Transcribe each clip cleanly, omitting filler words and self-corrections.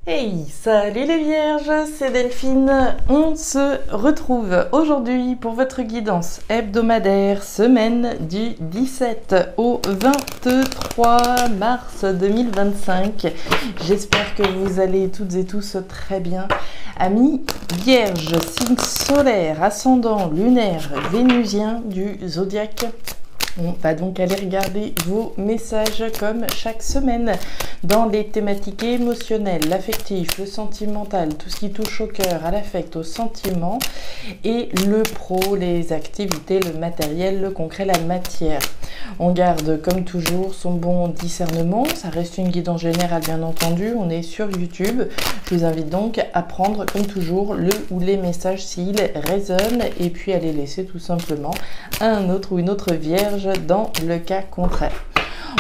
Hey, salut les vierges, c'est Delphine. On se retrouve aujourd'hui pour votre guidance hebdomadaire, semaine du 17 au 23 mars 2025. J'espère que vous allez toutes et tous très bien. Amis vierges, signe solaire, ascendant, lunaire, vénusien du zodiaque. On va donc aller regarder vos messages comme chaque semaine dans les thématiques émotionnelles, l'affectif, le sentimental, tout ce qui touche au cœur, à l'affect, au sentiment et le pro, les activités, le matériel, le concret, la matière. On garde comme toujours son bon discernement, ça reste une guidance générale bien entendu, on est sur YouTube. Je vous invite donc à prendre comme toujours le ou les messages s'ils résonnent et puis à les laisser tout simplement à un autre ou une autre vierge dans le cas contraire.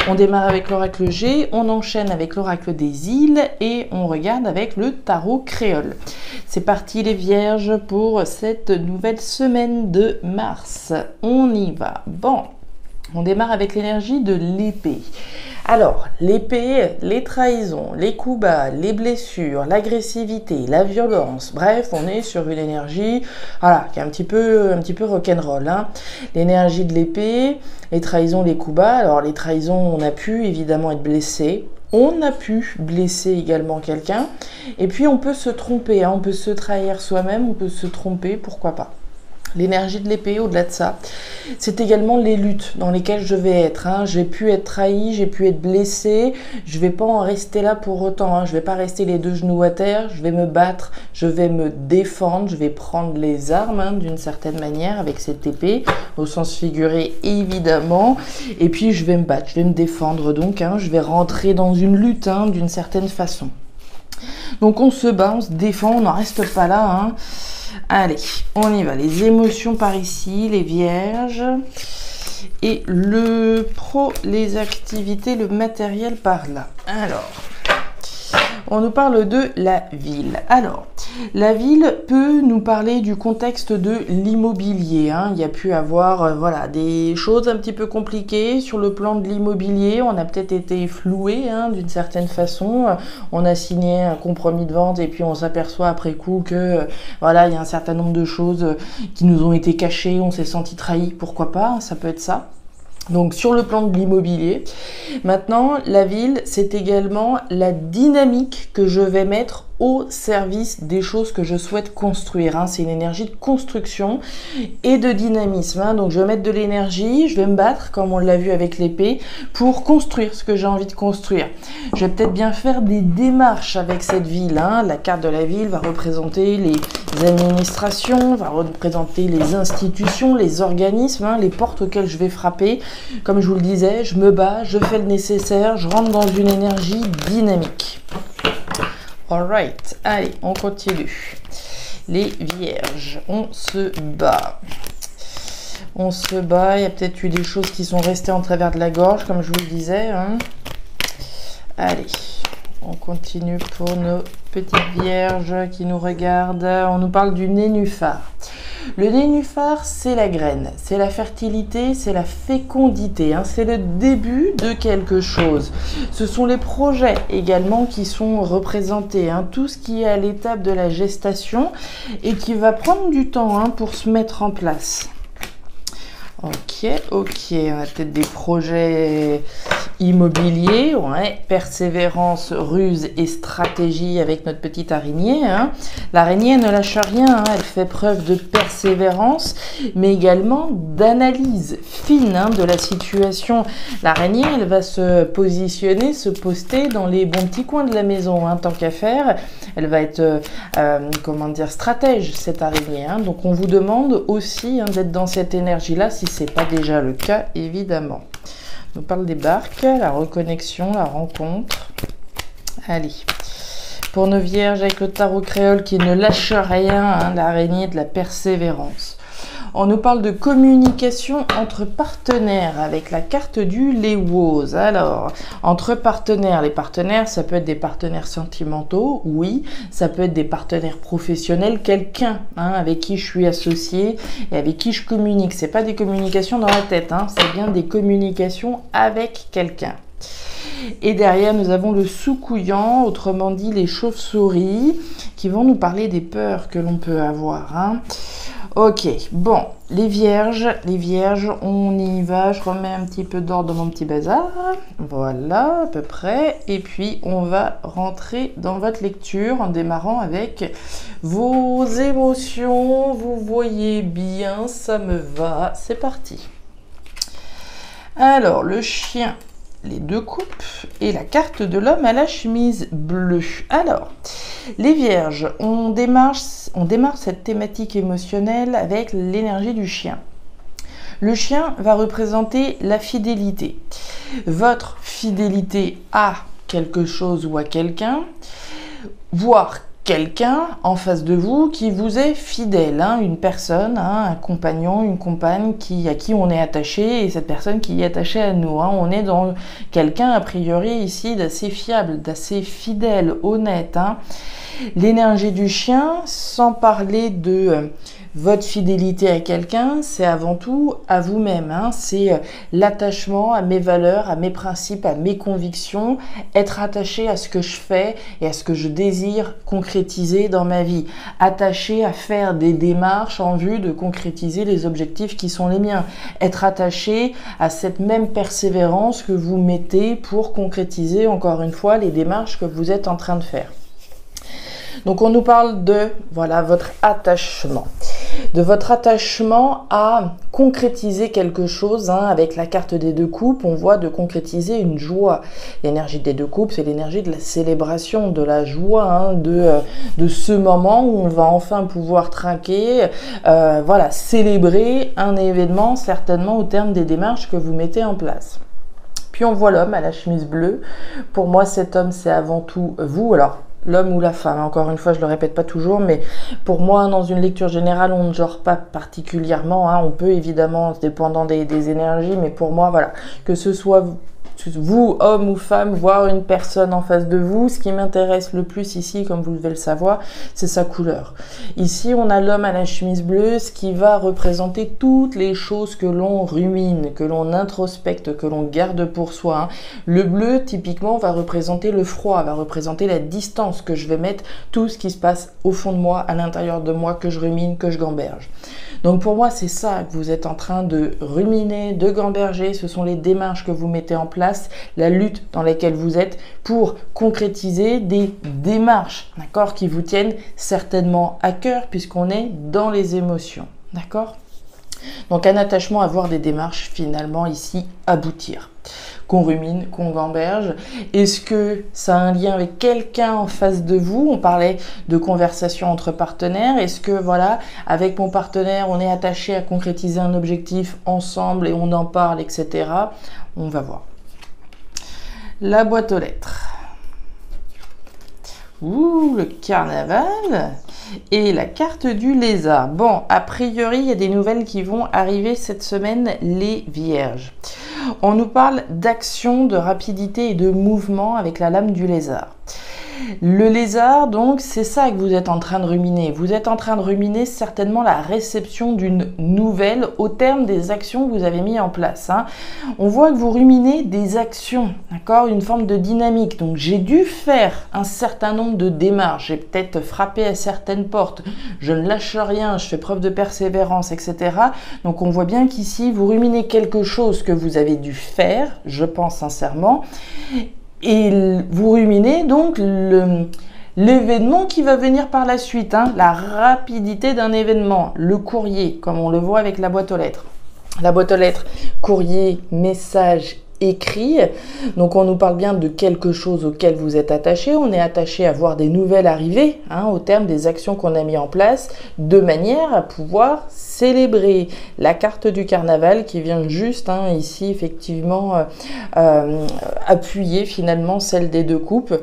On démarre avec l'oracle G, on enchaîne avec l'oracle des îles et on regarde avec le tarot créole. C'est parti les vierges pour cette nouvelle semaine de mars. On y va. Bon, on démarre avec l'énergie de l'épée. Alors, l'épée, les trahisons, les coups bas, les blessures, l'agressivité, la violence, bref, on est sur une énergie, voilà, qui est un petit peu rock'n'roll, hein. L'énergie de l'épée, les trahisons, les coups bas. Alors, les trahisons, on a pu évidemment être blessé. On a pu blesser également quelqu'un. Et puis, on peut se tromper, hein. On peut se trahir soi-même, on peut se tromper, pourquoi pas. L'énergie de l'épée, au-delà de ça, c'est également les luttes dans lesquelles je vais être. Hein. J'ai pu être trahi, j'ai pu être blessé. Je ne vais pas en rester là pour autant. Hein. Je ne vais pas rester les deux genoux à terre. Je vais me battre, je vais me défendre. Je vais prendre les armes hein, d'une certaine manière avec cette épée, au sens figuré évidemment. Et puis je vais me battre, je vais me défendre. Donc hein, je vais rentrer dans une lutte hein, d'une certaine façon. Donc on se bat, on se défend, on n'en reste pas là. Hein. Allez, on y va. Les émotions par ici, les vierges. Et le pro, les activités, le matériel par là. Alors, on nous parle de la ville. Alors, la ville peut nous parler du contexte de l'immobilier. Hein. Il y a pu avoir voilà, des choses un petit peu compliquées sur le plan de l'immobilier. On a peut-être été floué hein, d'une certaine façon. On a signé un compromis de vente et puis on s'aperçoit après coup que voilà, il y a un certain nombre de choses qui nous ont été cachées. On s'est senti trahi. Pourquoi pas? Ça peut être ça. Donc sur le plan de l'immobilier, maintenant la ville c'est également la dynamique que je vais mettre au service des choses que je souhaite construire. Hein. C'est une énergie de construction et de dynamisme. Hein. Donc je vais mettre de l'énergie, je vais me battre comme on l'a vu avec l'épée pour construire ce que j'ai envie de construire. Je vais peut-être bien faire des démarches avec cette ville. Hein. La carte de la ville va représenter les administrations, va représenter les institutions, les organismes, hein, les portes auxquelles je vais frapper. Comme je vous le disais, je me bats, je fais le nécessaire, je rentre dans une énergie dynamique. Alright, allez, on continue. Les vierges, on se bat. On se bat, il y a peut-être eu des choses qui sont restées en travers de la gorge, comme je vous le disais. Hein. Allez, on continue pour nos petites vierges qui nous regardent. On nous parle du nénuphar. Le nénuphar, c'est la graine, c'est la fertilité, c'est la fécondité, hein, c'est le début de quelque chose. Ce sont les projets également qui sont représentés, hein, tout ce qui est à l'étape de la gestation et qui va prendre du temps hein, pour se mettre en place. Ok, on a peut-être des projets immobiliers, ouais, persévérance, ruse et stratégie avec notre petite araignée. Hein. L'araignée ne lâche rien, hein, elle fait preuve de persévérance, mais également d'analyse fine hein, de la situation. L'araignée, elle va se positionner, se poster dans les bons petits coins de la maison, hein, tant qu'à faire. Elle va être, comment dire, stratège, cette araignée. Hein. Donc on vous demande aussi hein, d'être dans cette énergie-là, si ce n'est pas déjà le cas, évidemment. On parle des barques, la reconnexion, la rencontre. Allez, pour nos vierges avec le tarot créole qui ne lâche rien, hein, l'araignée de la persévérance. On nous parle de communication entre partenaires avec la carte du Léwose. Alors, entre partenaires, les partenaires, ça peut être des partenaires sentimentaux, oui. Ça peut être des partenaires professionnels, quelqu'un hein, avec qui je suis associée et avec qui je communique. C'est pas des communications dans la tête, hein, c'est bien des communications avec quelqu'un. Et derrière, nous avons le sous-couillant, autrement dit les chauves-souris, qui vont nous parler des peurs que l'on peut avoir. Hein. Ok, bon, les vierges, on y va. Je remets un petit peu d'ordre dans mon petit bazar. Voilà, à peu près. Et puis, on va rentrer dans votre lecture en démarrant avec vos émotions. Vous voyez bien, ça me va. C'est parti. Alors, le chien, les deux coupes et la carte de l'homme à la chemise bleue. Alors, les vierges, on démarre cette thématique émotionnelle avec l'énergie du chien. Le chien va représenter la fidélité. Votre fidélité à quelque chose ou à quelqu'un, voire quelqu'un en face de vous qui vous est fidèle, hein, une personne, hein, un compagnon, une compagne à qui on est attaché, et cette personne qui est attachée à nous. Hein. On est dans quelqu'un, a priori, ici, d'assez fiable, d'assez fidèle, honnête. Hein. L'énergie du chien, sans parler de votre fidélité à quelqu'un, c'est avant tout à vous-même. Hein. C'est l'attachement à mes valeurs, à mes principes, à mes convictions, être attaché à ce que je fais et à ce que je désire concrétiser dans ma vie. Attaché à faire des démarches en vue de concrétiser les objectifs qui sont les miens. Être attaché à cette même persévérance que vous mettez pour concrétiser, encore une fois, les démarches que vous êtes en train de faire. Donc on nous parle de, voilà, votre attachement. De votre attachement à concrétiser quelque chose, hein, avec la carte des deux coupes, on voit de concrétiser une joie. L'énergie des deux coupes, c'est l'énergie de la célébration, de la joie, hein, de ce moment où on va enfin pouvoir trinquer, voilà, célébrer un événement, certainement au terme des démarches que vous mettez en place. Puis on voit l'homme à la chemise bleue. Pour moi, cet homme, c'est avant tout vous. Alors, l'homme ou la femme, encore une fois, je ne le répète pas toujours, mais pour moi, dans une lecture générale, on ne genre pas particulièrement. Hein, on peut évidemment, dépendant des énergies, mais pour moi, voilà, que ce soit vous, homme ou femme, voir une personne en face de vous, ce qui m'intéresse le plus ici, comme vous devez le savoir, c'est sa couleur. Ici, on a l'homme à la chemise bleue, ce qui va représenter toutes les choses que l'on rumine, que l'on introspecte, que l'on garde pour soi. Hein. Le bleu, typiquement, va représenter le froid, va représenter la distance que je vais mettre, tout ce qui se passe au fond de moi, à l'intérieur de moi, que je rumine, que je gamberge. Donc pour moi, c'est ça que vous êtes en train de ruminer, de gamberger. Ce sont les démarches que vous mettez en place, la lutte dans laquelle vous êtes pour concrétiser des démarches, d'accord, qui vous tiennent certainement à cœur puisqu'on est dans les émotions, d'accord? Donc un attachement à voir des démarches finalement ici aboutir. Qu'on rumine, qu'on gamberge. Est-ce que ça a un lien avec quelqu'un en face de vous? On parlait de conversation entre partenaires. Est-ce que, voilà, avec mon partenaire, on est attaché à concrétiser un objectif ensemble et on en parle, etc. On va voir. La boîte aux lettres. Ouh, le carnaval et la carte du lézard. Bon, a priori, il y a des nouvelles qui vont arriver cette semaine, les vierges. On nous parle d'action, de rapidité et de mouvement avec la lame du lézard. Le lézard, donc, c'est ça que vous êtes en train de ruminer. Vous êtes en train de ruminer certainement la réception d'une nouvelle au terme des actions que vous avez mis en place. Hein. On voit que vous ruminez des actions, d'accord, une forme de dynamique. Donc, j'ai dû faire un certain nombre de démarches. J'ai peut-être frappé à certaines portes. Je ne lâche rien, je fais preuve de persévérance, etc. Donc, on voit bien qu'ici, vous ruminez quelque chose que vous avez dû faire, je pense sincèrement. Et vous ruminez donc l'événement qui va venir par la suite, hein, la rapidité d'un événement, le courrier, comme on le voit avec la boîte aux lettres. La boîte aux lettres, courrier, message, écrit. Donc on nous parle bien de quelque chose auquel vous êtes attaché. On est attaché à voir des nouvelles arriver, hein, au terme des actions qu'on a mis en place, de manière à pouvoir célébrer la carte du carnaval qui vient juste, hein, ici effectivement appuyer finalement celle des deux coupes.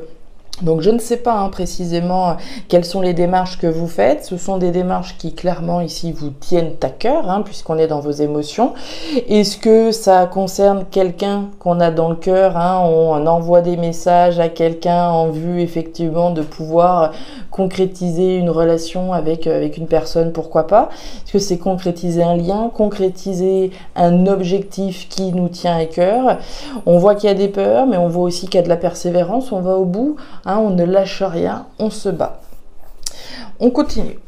Donc je ne sais pas précisément quelles sont les démarches que vous faites. Ce sont des démarches qui clairement ici vous tiennent à cœur, puisqu'on est dans vos émotions. Est-ce que ça concerne quelqu'un qu'on a dans le cœur, on envoie des messages à quelqu'un en vue effectivement de pouvoir concrétiser une relation avec une personne, pourquoi pas? Est-ce que c'est concrétiser un lien, concrétiser un objectif qui nous tient à cœur? On voit qu'il y a des peurs, mais on voit aussi qu'il y a de la persévérance, on va au bout. On ne lâche rien, on se bat. On continue.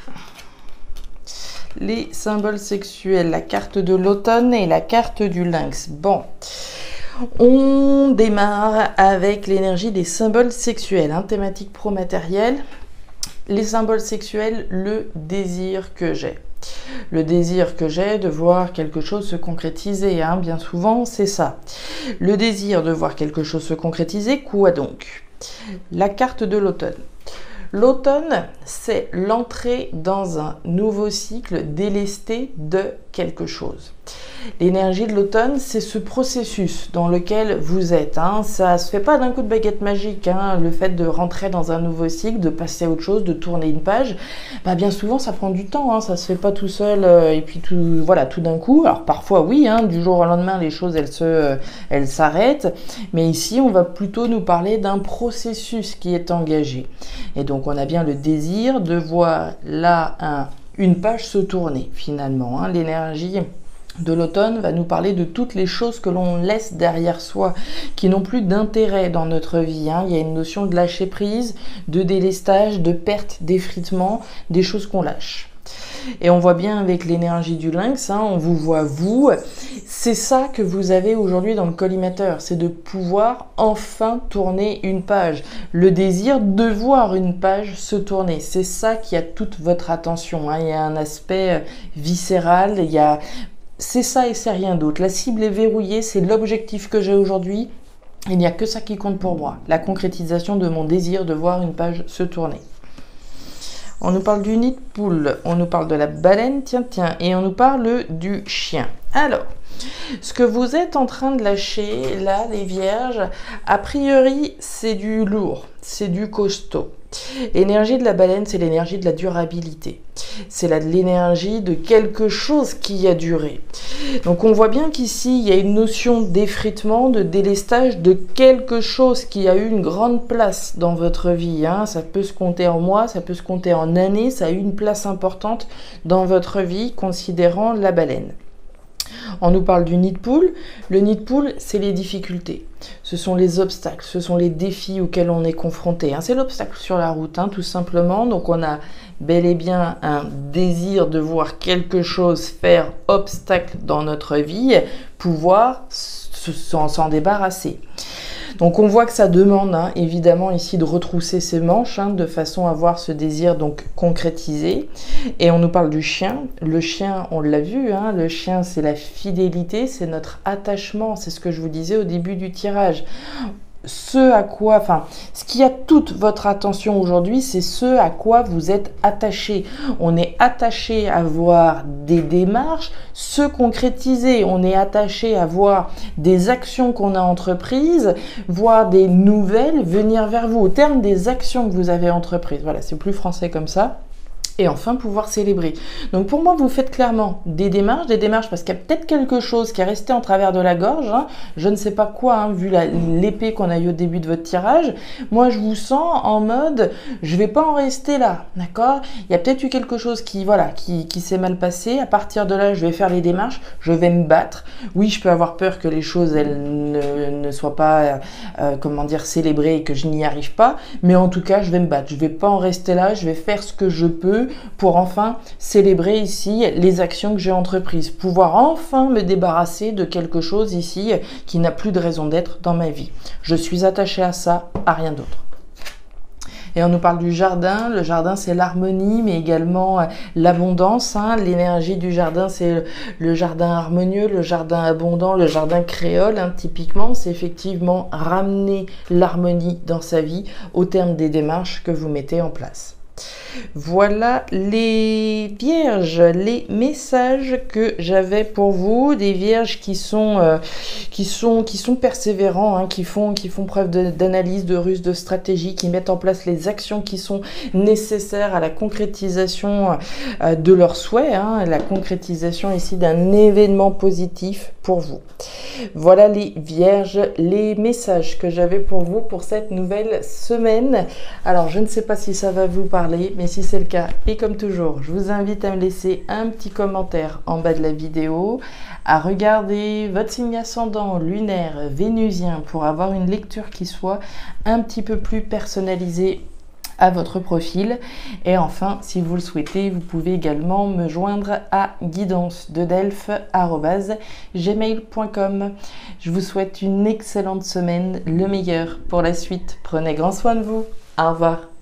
Les symboles sexuels, la carte de l'automne et la carte du lynx. Bon, on démarre avec l'énergie des symboles sexuels, thématique pro-matérielle. Les symboles sexuels, le désir que j'ai. Le désir que j'ai de voir quelque chose se concrétiser, bien souvent c'est ça. Le désir de voir quelque chose se concrétiser, quoi donc? La carte de l'automne. L'automne, c'est l'entrée dans un nouveau cycle délesté de quelque chose. L'énergie de l'automne, c'est ce processus dans lequel vous êtes. Ça ne se fait pas d'un coup de baguette magique. Le fait de rentrer dans un nouveau cycle, de passer à autre chose, de tourner une page, bien souvent ça prend du temps. Ça ne se fait pas tout seul et puis tout d'un coup. Alors parfois oui, du jour au lendemain les choses elles s'arrêtent. Mais ici on va plutôt nous parler d'un processus qui est engagé. Et donc on a bien le désir de voir là une page se tourner finalement. L'énergie de l'automne va nous parler de toutes les choses que l'on laisse derrière soi, qui n'ont plus d'intérêt dans notre vie. Il y a une notion de lâcher prise, de délestage, de perte, d'effritement, des choses qu'on lâche. Et on voit bien avec l'énergie du lynx, on vous voit vous, c'est ça que vous avez aujourd'hui dans le collimateur, c'est de pouvoir enfin tourner une page. Le désir de voir une page se tourner, c'est ça qui a toute votre attention. Il y a un aspect viscéral, c'est ça et c'est rien d'autre. La cible est verrouillée, c'est l'objectif que j'ai aujourd'hui. Il n'y a que ça qui compte pour moi, la concrétisation de mon désir de voir une page se tourner. On nous parle du nid de poule, on nous parle de la baleine, tiens, et on nous parle du chien. Alors, ce que vous êtes en train de lâcher, là, les vierges, a priori, c'est du lourd, c'est du costaud. L'énergie de la baleine, c'est l'énergie de la durabilité. C'est l'énergie de quelque chose qui a duré. Donc on voit bien qu'ici, il y a une notion d'effritement, de délestage, de quelque chose qui a eu une grande place dans votre vie. Ça peut se compter en mois, ça peut se compter en années, ça a eu une place importante dans votre vie, considérant la baleine. On nous parle du nid de poule. Le nid de poule, c'est les difficultés. Ce sont les obstacles, ce sont les défis auxquels on est confronté. C'est l'obstacle sur la route, tout simplement. Donc on a bel et bien un désir de voir quelque chose faire obstacle dans notre vie, pouvoir s'en débarrasser. Donc on voit que ça demande évidemment ici de retrousser ses manches de façon à voir ce désir donc concrétisé. Et on nous parle du chien. Le chien, on l'a vu, le chien c'est la fidélité, c'est notre attachement, c'est ce que je vous disais au début du tirage. Ce qui a toute votre attention aujourd'hui, c'est ce à quoi vous êtes attaché. On est attaché à voir des démarches se concrétiser. On est attaché à voir des actions qu'on a entreprises, voir des nouvelles venir vers vous au terme des actions que vous avez entreprises. Voilà, c'est plus français comme ça. Et enfin pouvoir célébrer. Donc pour moi, vous faites clairement des démarches parce qu'il y a peut-être quelque chose qui est resté en travers de la gorge, je ne sais pas quoi, vu l'épée qu'on a eu au début de votre tirage. Moi, je vous sens en mode, je vais pas en rester là, d'accord? Il y a peut-être eu quelque chose qui s'est mal passé. À partir de là, je vais faire les démarches, je vais me battre. Oui, je peux avoir peur que les choses, elles ne soient pas, célébrées et que je n'y arrive pas, mais en tout cas, je vais me battre. Je vais pas en rester là, je vais faire ce que je peux pour enfin célébrer ici les actions que j'ai entreprises, pouvoir enfin me débarrasser de quelque chose ici qui n'a plus de raison d'être dans ma vie. Je suis attachée à ça, à rien d'autre. Et on nous parle du jardin. Le jardin, c'est l'harmonie, mais également l'abondance. L'énergie du jardin, c'est le jardin harmonieux, le jardin abondant, le jardin créole. Typiquement, c'est effectivement ramener l'harmonie dans sa vie au terme des démarches que vous mettez en place. Voilà les vierges, les messages que j'avais pour vous, des vierges qui sont persévérants, hein, qui font preuve d'analyse, de ruse, de stratégie, qui mettent en place les actions qui sont nécessaires à la concrétisation de leurs souhaits, hein, la concrétisation ici d'un événement positif pour vous. Voilà les vierges, les messages que j'avais pour vous pour cette nouvelle semaine. Alors je ne sais pas si ça va vous parler, mais si c'est le cas, et comme toujours, je vous invite à me laisser un petit commentaire en bas de la vidéo, à regarder votre signe ascendant, lunaire, vénusien pour avoir une lecture qui soit un petit peu plus personnalisée à votre profil. Et enfin, si vous le souhaitez, vous pouvez également me joindre à guidance-delphes@gmail.com. Je vous souhaite une excellente semaine, le meilleur pour la suite. Prenez grand soin de vous. Au revoir.